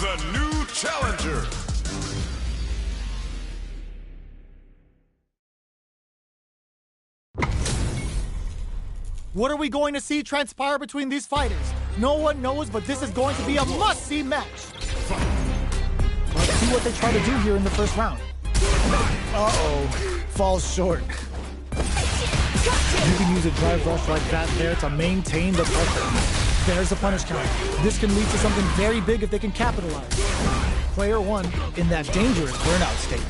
the new challenger. What are we going to see transpire between these fighters? No one knows, but this is going to be a must-see match. Let's see what they try to do here in the first round. Uh-oh, falls short. You can use a drive rush like that there to maintain the pressure. There's a punish count. This can lead to something very big if they can capitalize. Player one in that dangerous burnout state.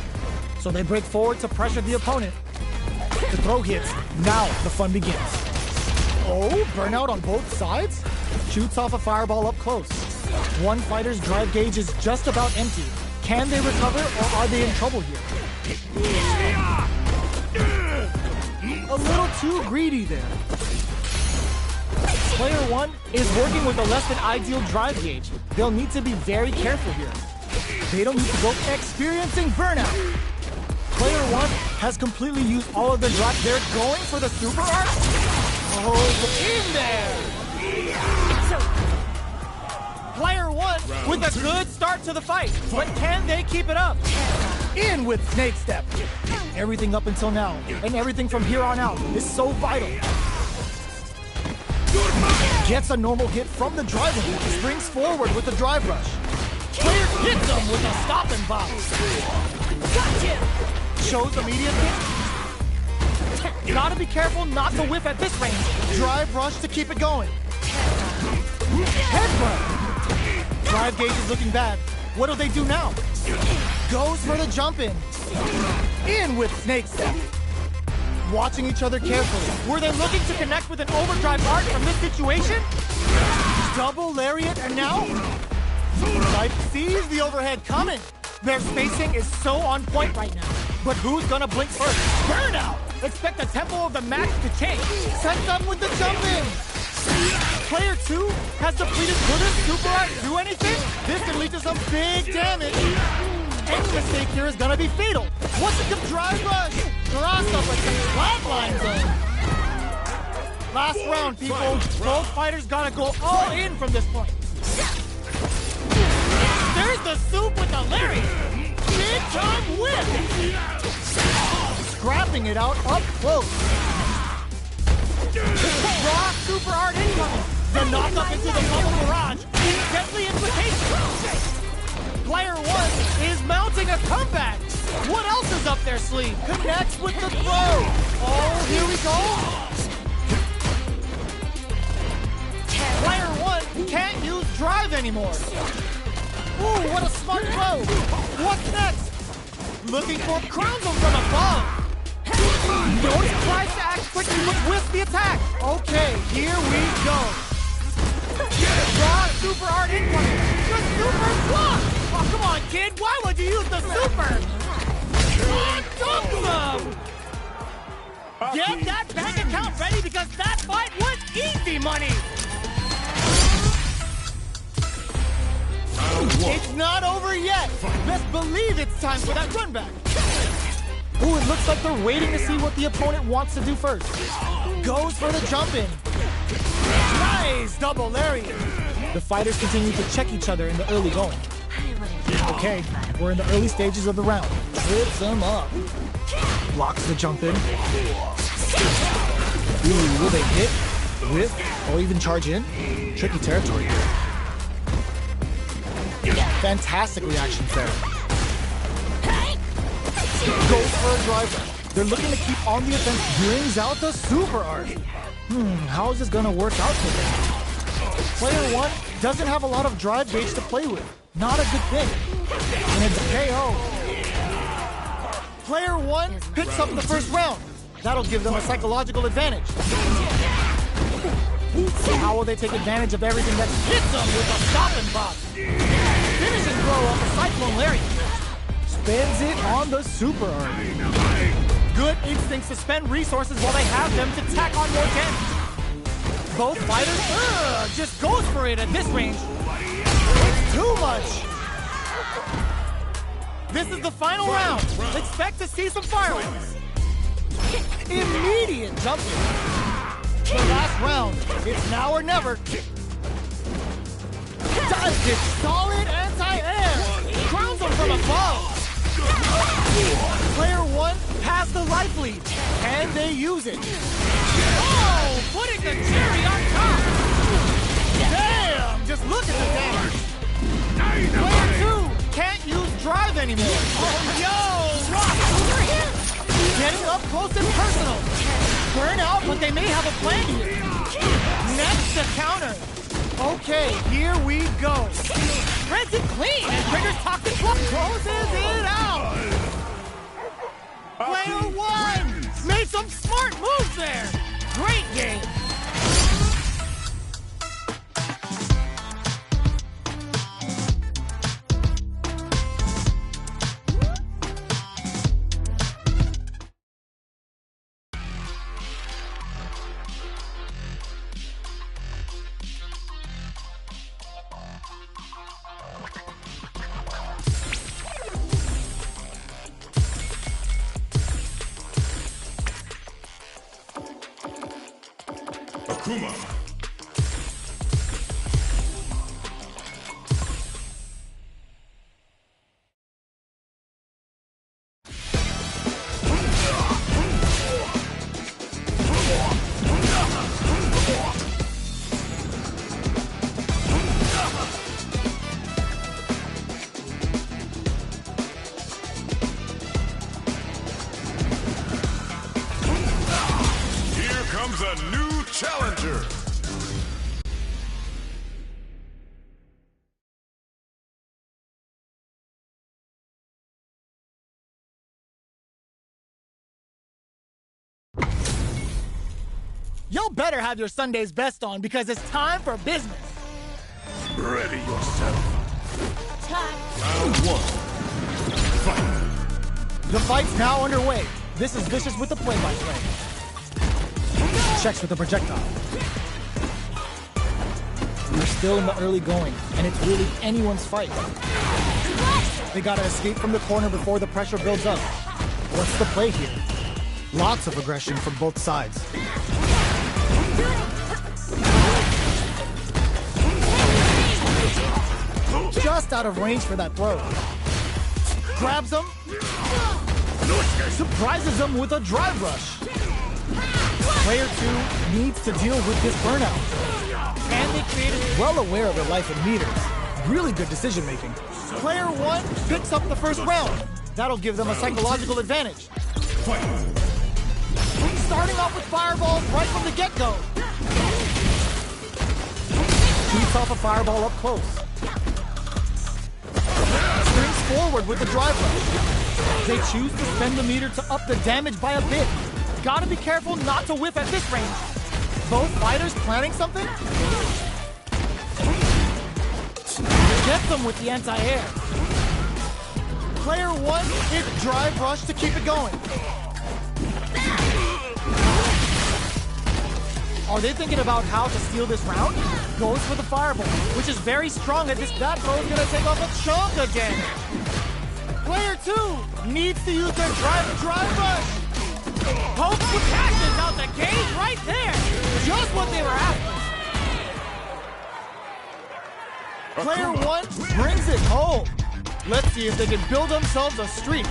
So they break forward to pressure the opponent. The throw hits. Now the fun begins. Oh, burnout on both sides? Shoots off a fireball up close. One fighter's drive gauge is just about empty. Can they recover or are they in trouble here? A little too greedy there. Player one is working with a less than ideal drive gauge. They'll need to be very careful here. They don't need to go experiencing burnout. Player one has completely used all of the drive. They're going for the super art. Oh, in there! Player one with a good start to the fight, but can they keep it up? In with Snake Step. Everything up until now, and everything from here on out is so vital. Gets a normal hit from the drive hit, springs forward with the drive rush. Player hits him with a stop and box. Gotcha! Shows immediate hit. Gotta be careful not to whiff at this range. Drive rush to keep it going. Headbutt. Drive gauge is looking bad. What do they do now? Goes for the jump in. In with Snake Step. Watching each other carefully. Were they looking to connect with an overdrive art from this situation? Double lariat and now? Life sees the overhead coming. Their spacing is so on point right now. But who's gonna blink first? Burnout! Expect the tempo of the match to change. Sets up with the jump in. Player two has depleted. Could his super art do anything? This can lead to some big damage. Any mistake here is gonna be fatal. What's the drive rush? Cross up with some flatline zone. Last round, people. Both fighters gotta go all in from this point. There's the soup with the lariat. Big time whip. Scrapping it out up close. Raw super art incoming. The knock-up into the bubble barrage. Deadly implications. Player one is mounting a comeback. What else is up their sleeve? Connects with the throw. Oh, here we go. Player one can't use drive anymore. Ooh, what a smart throw. What's next? Looking for crowns from above. Notice tries to act quickly with the attack. Okay, here we go. Raw super art incoming. The super block. Oh, come on, kid. Why would you use the super? Dunk them. Get that bank account ready because that fight was easy money. It's not over yet. Best believe it's time for that run back. Ooh, it looks like they're waiting to see what the opponent wants to do first. Goes for the jump in. Nice double lariat. The fighters continue to check each other in the early going. Okay, we're in the early stages of the round. Trips them up. Blocks the jump in. Ooh, will they hit, whip, or even charge in? Tricky territory here. Fantastic reactions there. Goes for a drive. They're looking to keep on the offense. Brings out the super art. How is this gonna work out for them? Player one doesn't have a lot of drive gauge to play with. Not a good thing. And it's a KO. Player one picks up the first round. That'll give them a psychological advantage. So how will they take advantage of everything that hits them with a stop and box? Finishing blow off a cyclone lariat. Spends it on the super art. Good instincts to spend resources while they have them to tack on more damage. Both fighters just goes for it at this range. It's too much. This is the final round. Expect to see some fireworks. Immediate jumping. The last round. It's now or never. Dive kick, solid anti-air. Grounds him from above. Player 1 has the life lead. Can they use it? Oh, putting the cherry on top. Damn, just look at the damage. Player 2 can't use drive anymore. Oh, yo, Rock over here. Getting up close and personal. Burn out, but they may have a plan here. Next, the counter. Okay, here we go. Rinse it clean and triggers toxic flux. Closes it out. Player 1 made some smart moves there. Great game. Akuma. Here comes a new challenger. Y'all better have your Sunday's best on because it's time for business. Ready yourself. Time. Round 1. Fight. The fight's now underway. This is Vicious with the play-by-play. Checks with the projectile. We're still in the early going, and it's really anyone's fight. They gotta escape from the corner before the pressure builds up. What's the play here? Lots of aggression from both sides. Just out of range for that throw. Grabs him. Surprises him with a drive rush. Player 2 needs to deal with this burnout. And they created well aware of their life in meters. Really good decision making. Player 1 picks up the first round. That'll give them a psychological advantage. Starting off with fireballs right from the get-go. Beats off a fireball up close. Springs forward with the drive rush. They choose to spend the meter to up the damage by a bit. Gotta be careful not to whiff at this range. Both fighters planning something? Gets them with the anti-air. Player 1 hits drive rush to keep it going. Are they thinking about how to steal this round? Goes for the fireball, which is very strong at this. That throw is gonna take off a chunk again. Player 2 needs to use their drive rush. Pokes the passes out the cage right there. Just what they were after. Player 1 brings it home. Let's see if they can build themselves a streak.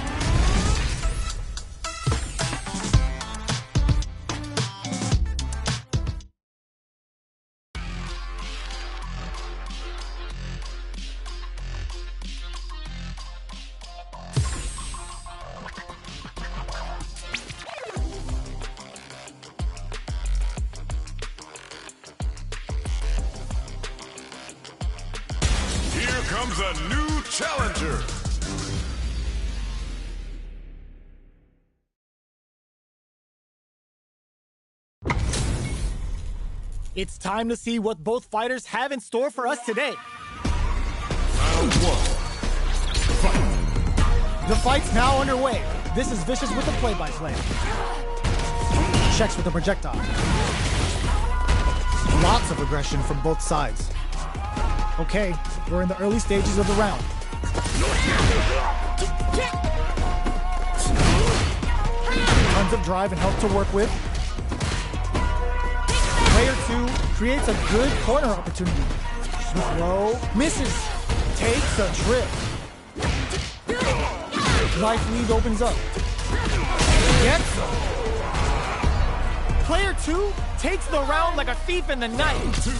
Comes a new challenger. It's time to see what both fighters have in store for us today. Round 1. Fight. The fight's now underway. This is Vicious with the play-by-play. Checks with the projectile. Lots of aggression from both sides. Okay, we're in the early stages of the round. Tons of drive and help to work with. Player 2 creates a good corner opportunity. Throw, misses, takes a trip. Life lead opens up. Gets him. Player 2 takes the round like a thief in the night.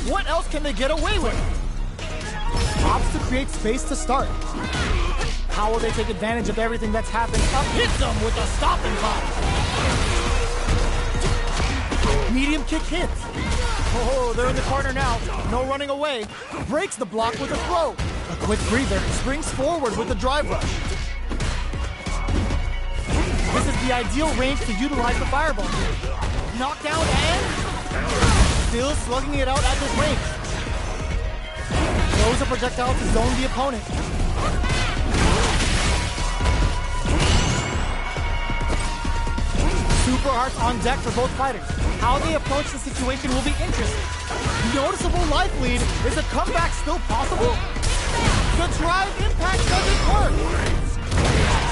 What else can they get away with? Opts to create space to start. How will they take advantage of everything that's happened? Up hits them with a stopping block. Medium kick hits. Oh, they're in the corner now. No running away. Breaks the block with a throw. A quick breather. Springs forward with a drive rush. This is the ideal range to utilize the fireball here. Knockdown and still slugging it out at this range. Throws a projectile to zone the opponent. Super Arts on deck for both fighters. How they approach the situation will be interesting. Noticeable life lead. Is a comeback still possible? The drive impact doesn't work.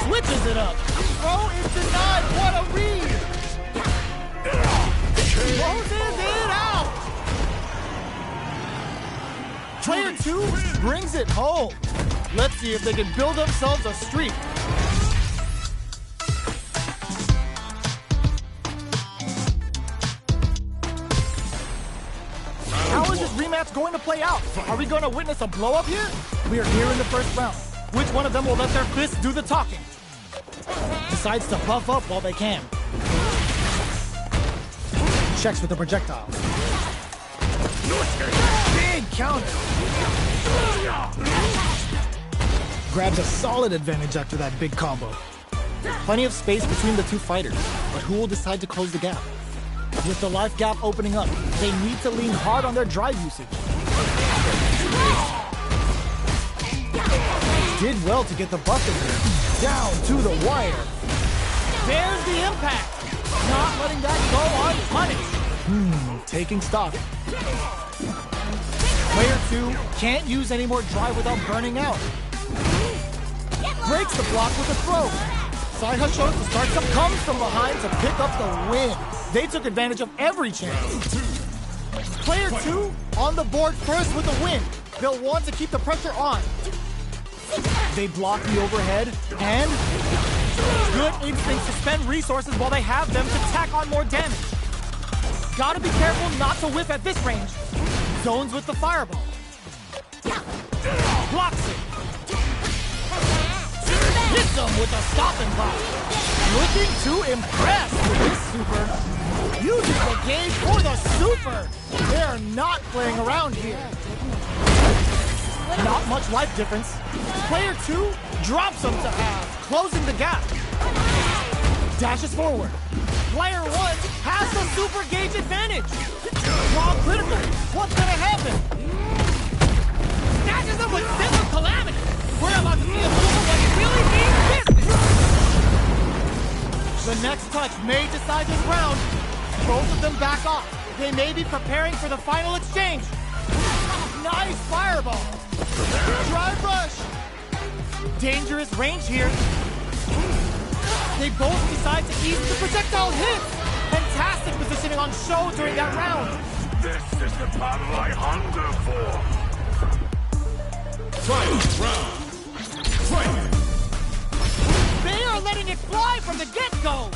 Switches it up. Throw is denied. What a read. Closes it out. Player 2 brings it home. Let's see if they can build themselves a streak. How is this rematch going to play out? Are we going to witness a blow-up here? We are here in the first round. Which one of them will let their fists do the talking? Decides to buff up while they can. Checks with the projectile. Big counter. Grabs a solid advantage after that big combo. Plenty of space between the two fighters, but who will decide to close the gap? With the life gap opening up, they need to lean hard on their drive usage. Did well to get the buff in there. Down to the wire. There's the impact. Not letting that go unpunished. Taking stock. Player 2 can't use any more drive without burning out. Breaks the block with a throw. Side Husho to start some comes from behind to pick up the win. They took advantage of every chance. Player 2 on the board first with a win. They'll want to keep the pressure on. They block the overhead and good instinct to spend resources while they have them to tack on more damage. Gotta be careful not to whiff at this range. Zones with the fireball. Blocks it. Hits them with a stopping block. Looking to impress with this super. Uses the gauge for the super. They're not playing around here. Not much life difference. Player 2 drops them to half, closing the gap. Dashes forward. Player 1 has the super gauge advantage. Raw critical. What's gonna happen? Dashes them with Zipper Calamity. We're about to see a super that really means business. The next touch may decide this round. Both of them back off. They may be preparing for the final exchange. Nice fireball. Drive rush. Dangerous range here. They both decide to ease the projectile hit. Fantastic positioning on show during that round. This is the battle I hunger for. Fight round. Fight. They are letting it fly from the get-go.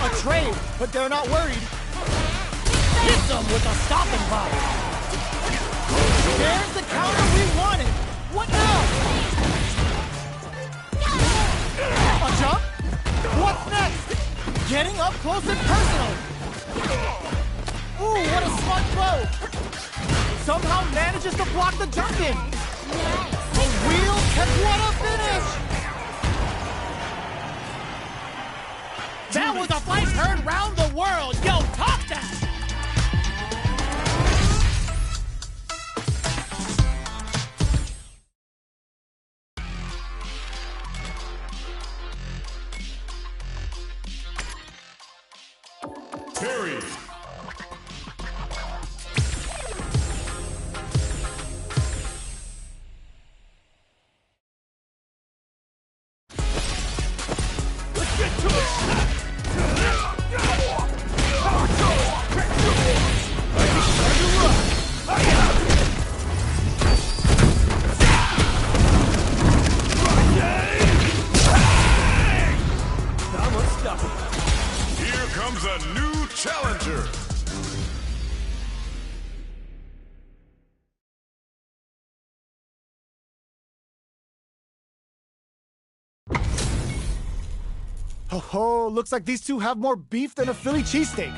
A trade, but they're not worried. Hits them with a stopping block. There's the counter we wanted. What now? A jump? What's next? Getting up close and personal. Ooh, what a smart throw. Somehow manages to block the jump in. A real what a finish. That was a fight heard round the world. Yo, top that. Perry. Oh, looks like these two have more beef than a Philly cheesesteak.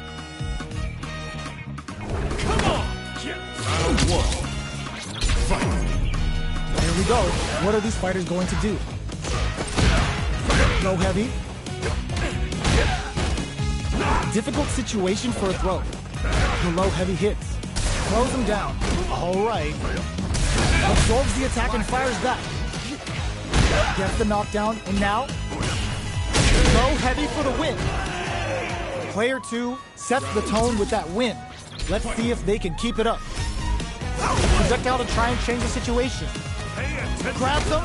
Come on! Round one. Fight! Here we go. What are these fighters going to do? Throw heavy. Difficult situation for a throw. The low heavy hits. Throws him down. All right. Absorbs the attack and fires back. Gets the knockdown, and now low heavy for the win. Player 2 sets the tone with that win. Let's see if they can keep it up. Projectile to try and change the situation. Grabs him,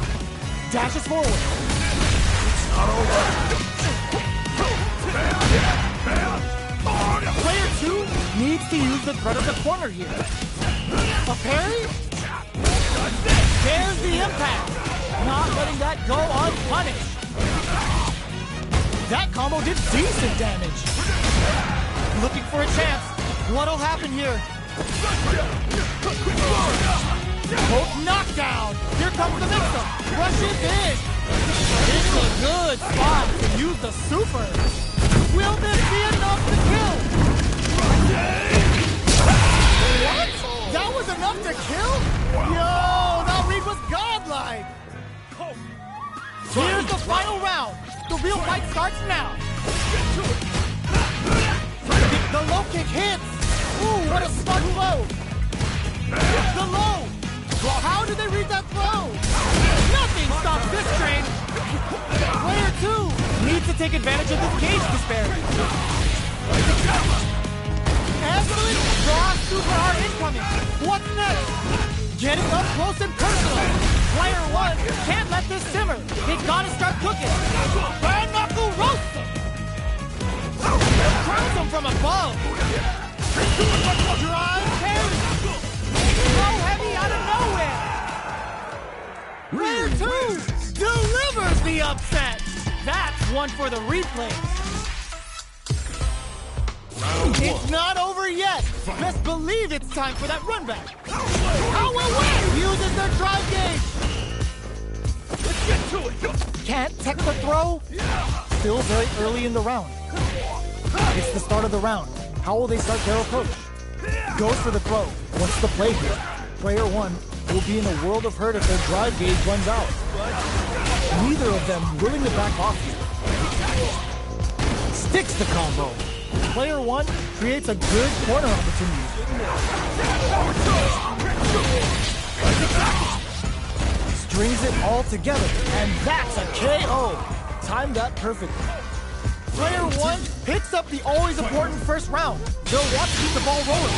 dashes forward. It's not over. Player 2 needs to use the threat of the corner here. A parry? There's the impact. Not letting that go unpunished. That combo did decent damage. Looking for a chance. What'll happen here? Both knockdown. Here comes the mix-up. Rushes in. It's a good spot to use the super. Will this be enough to kill? What? That was enough to kill? Yo, that read was godlike. Here's the final round. The real fight starts now. The low kick hits. Ooh, what a smart blow. The low. How did they read that throw? Nothing stops this train. Player 2 needs to take advantage of this cage disparity. Excellent draw super hard incoming. What's next? Getting up close and personal. Player 1 can't let this simmer. They gotta start cooking. Bare knuckle roast him. Crowns him from above. Drive carry. So heavy out of nowhere. Player 2 delivers the upset. That's one for the replay. It's not over yet. Best believe it's time for that run back. How will win? Uses their drive gauge. Let's get to it. Can't tech the throw. Still very early in the round. It's the start of the round. How will they start their approach? Goes for the throw. What's the play here? Player 1 will be in a world of hurt if their drive gauge runs out. Neither of them willing to back off here. Sticks the combo. Player 1 creates a good corner opportunity. Strings it all together, and that's a KO. Timed that perfectly. Player 1 picks up the always important first round. They'll want to keep the ball rolling.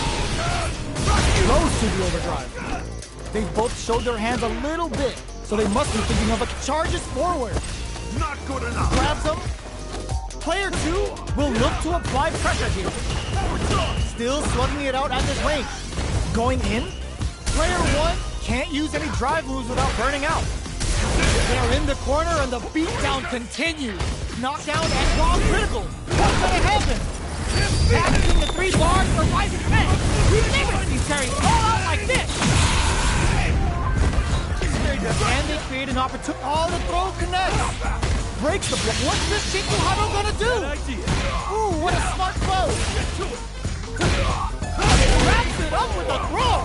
Goes to the overdrive. They both showed their hands a little bit, so they must be thinking of a charges forward. Not good enough. Grabs him. Player 2 will look to apply pressure here. Still slugging it out at this range. Going in. Player 1 can't use any drive moves without burning out. They're in the corner and the beatdown continues. Knockdown and raw critical. What's gonna happen? Passing the 3 bars for rising men. We've never seen carries all out like this. And they create an opportunity. Oh, the throw connects. Breaks the block. What's this Chico Huddle gonna do? Ooh, what a smart throw. Wraps it up with a throw.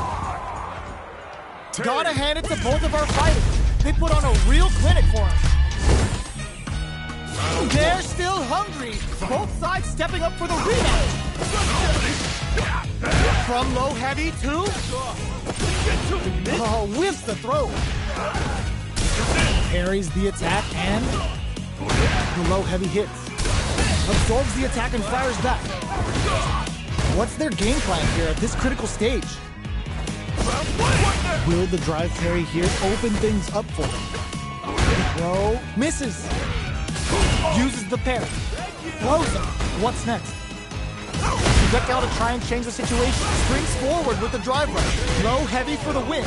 Gotta hand it to both of our fighters. They put on a real clinic for us. They're still hungry. Both sides stepping up for the rematch. From low heavy to... Oh, whiffs the throw. Parries the attack and... The low heavy hits. Absorbs the attack and fires back. What's their game plan here at this critical stage? Will the drive carry here open things up for them? Throw misses. Uses the parry. Throws him. What's next? Projectile to try and change the situation. Springs forward with the drive rush. Low heavy for the win.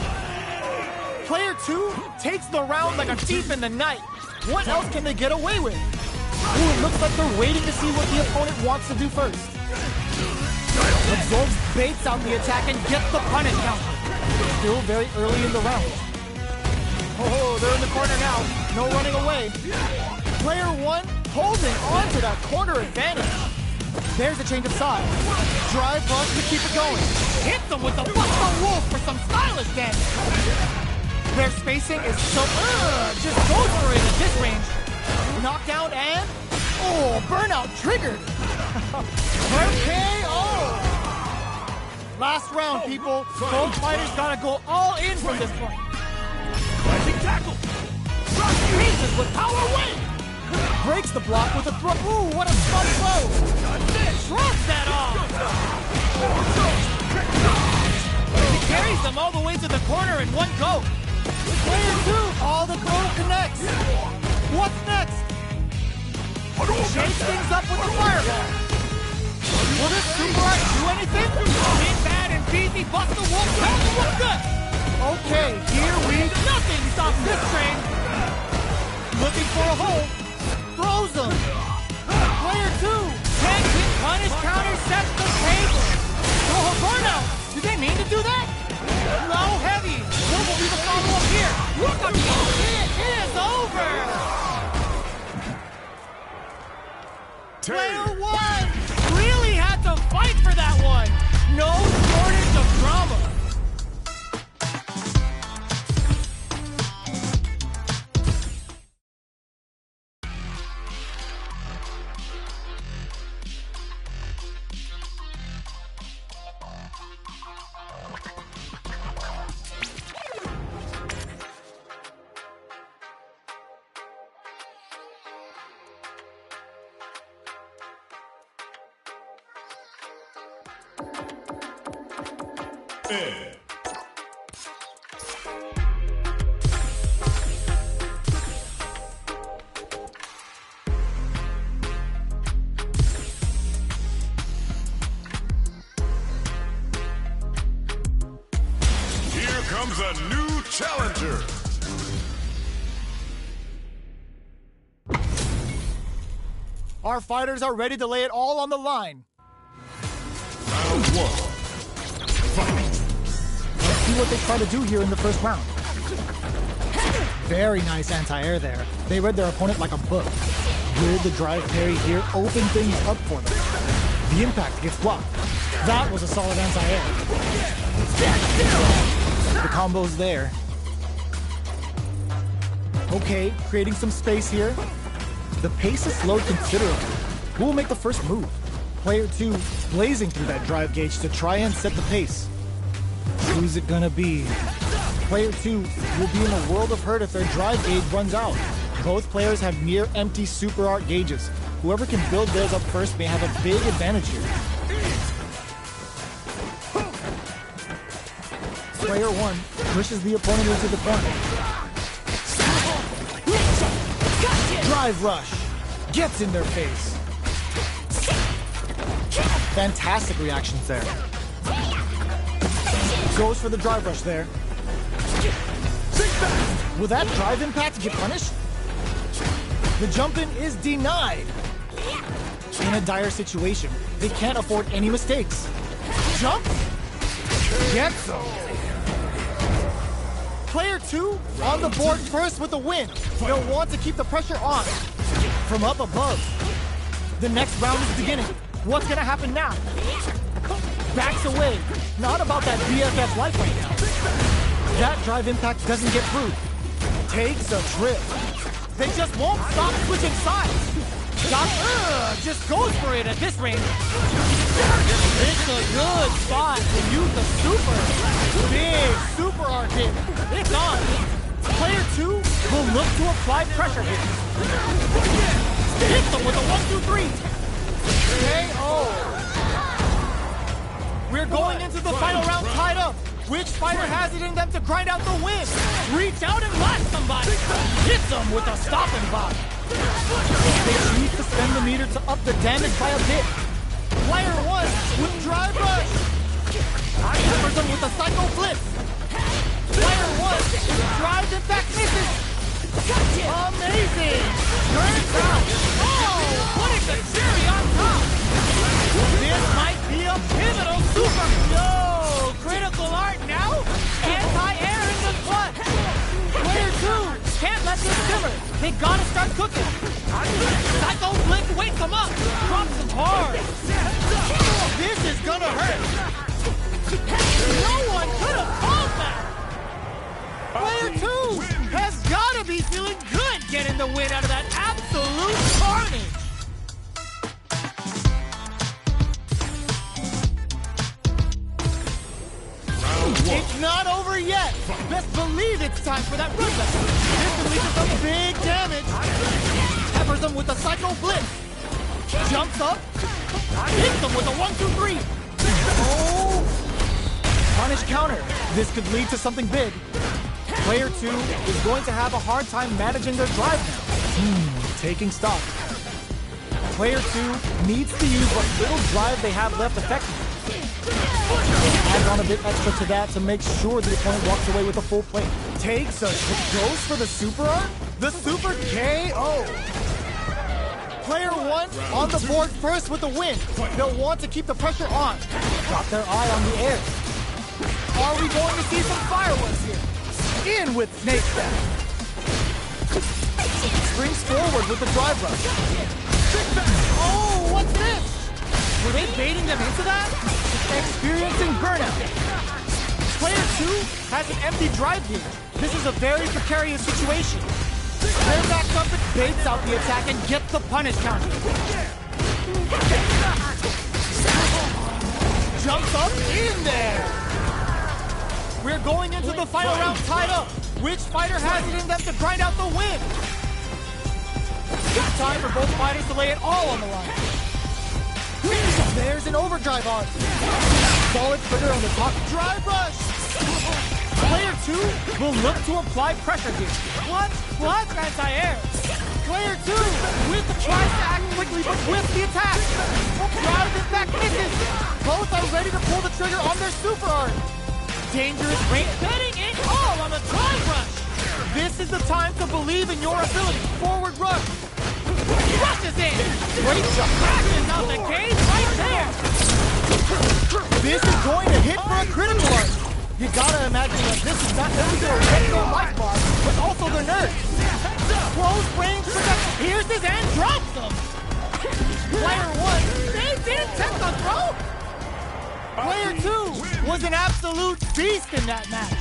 Player 2 takes the round like a thief in the night. What else can they get away with? Ooh, it looks like they're waiting to see what the opponent wants to do first. Absorbs, baits out the attack, and gets the punish counter. Still very early in the round. Oh, they're in the corner now. No running away. Player 1 holding on to that corner advantage. There's a change of side. Drive rush to keep it going. Hit them with the Buster Wolf for some stylish damage. Their spacing is so... just goes for it at this range. Knockdown and... oh, burnout triggered. KO. Last round, people. Both fighters gotta go all in from this point. Rising tackle! Freezes with power wave. Breaks the block with a throw. Ooh, what a fun throw. Shrugs that off. He carries them all the way to the corner in one go. Player 2, all the goal connects. What's next? Shakes things up with the fireball. Will this super art do anything? Big Bad and Beezy bust the wolf. What's good? Okay, here we... nothing stops this train. Looking for a hole. Throws him. Player 2. Can punish counter sets the table. Oh, burnout. Did they mean to do that? No, heavy. What will be the follow-up here? Look at me. It is over. Player 1 really had to fight for that one. No shortage of drama. Here comes a new challenger. Our fighters are ready to lay it all on the line. Round 1. Fight. Let's see what they try to do here in the first round. Very nice anti-air there. They read their opponent like a book. Will the drive parry here open things up for them? The impact gets blocked. That was a solid anti-air. The combo's there. Okay, creating some space here. The pace is slowed considerably. Who will make the first move? Player 2 blazing through that drive gauge to try and set the pace. Who's it gonna be? Player 2 will be in a world of hurt if their drive gauge runs out. Both players have near empty super art gauges. Whoever can build theirs up first may have a big advantage here. Player 1 pushes the opponent into the corner. Drive rush. Gets in their face. Fantastic reactions there. Goes for the drive rush there. Will that drive impact get punished? The jump-in is denied. In a dire situation, they can't afford any mistakes. Jump. Gets them. Player 2 on the board first with a win. They'll want to keep the pressure on. From up above. The next round is beginning. What's gonna happen now? Backs away. Not about that BFF life right now. That drive impact doesn't get through. Takes a trip. They just won't stop switching sides. Just goes for it at this range. It's a good spot to use the super. Big super art hit. It's on. Player 2 will look to apply pressure here. Hits them with a 1-2-3. KO. We're going into the final round tied up. Which fighter has it in them to grind out the win? Reach out and blast somebody. Hits them with a stopping block. They choose to spend the meter to up the damage by a bit. Player 1 with drive rush. Peppers them with a psycho flip. Player 1 drives impact misses. Amazing. Turns out. Oh, putting the cherry on top. This might be a pivotal super. Yo, critical art now. Anti-air in the butt. Player 2 can't let this simmer. They gotta start cooking. Psycho Blitz wakes him up. Drops him hard. This is gonna hurt. No one could have called that. Player 2 has gotta be feeling good getting the win out of that absolute carnage. It's not over yet. Best believe it's time for that run back. This releases some big damage. Peppers him with a Psycho Blitz. Jumps up. Hits him with a 1-2-3. Oh! Punish counter. This could lead to something big. Player 2 is going to have a hard time managing their drive now. Taking stock. Player 2 needs to use what little drive they have left effectively. Adds on a bit extra to that to make sure the opponent walks away with a full plate. Goes for the super arm? The super KO! Player 1 on the board first with the win. They'll want to keep the pressure on. Got their eye on the air. Are we going to see some fireworks here? In with Snake Step. Springs forward with the drive rush. Oh, what's this? Were they baiting them into that? Experiencing burnout. Player 2 has an empty drive gear. This is a very precarious situation. Their back trumpet baits out the attack and gets the punish counter. Jumps up in there. We're going into the final round tied up. Which fighter has it in them to grind out the win? It's time for both fighters to lay it all on the line. There's an overdrive on. Solid trigger on the top. Drive rush. Player 2 will look to apply pressure here. Plus anti-air. Player 2 with the tries to act quickly but with the attack. Drives it back, misses. Both are ready to pull the trigger on their super art. Dangerous range. Betting it all on the drive rush. This is the time to believe in your ability. Forward rush. Rushes in. Great shot. Crashes out the cage right there. This is going to hit for a critical art. You gotta imagine that this is not only their regular life bar, but also their nerves. Close range protection. Pierces and drops them. Player 1, they didn't test the throw. Player 2 was an absolute beast in that match.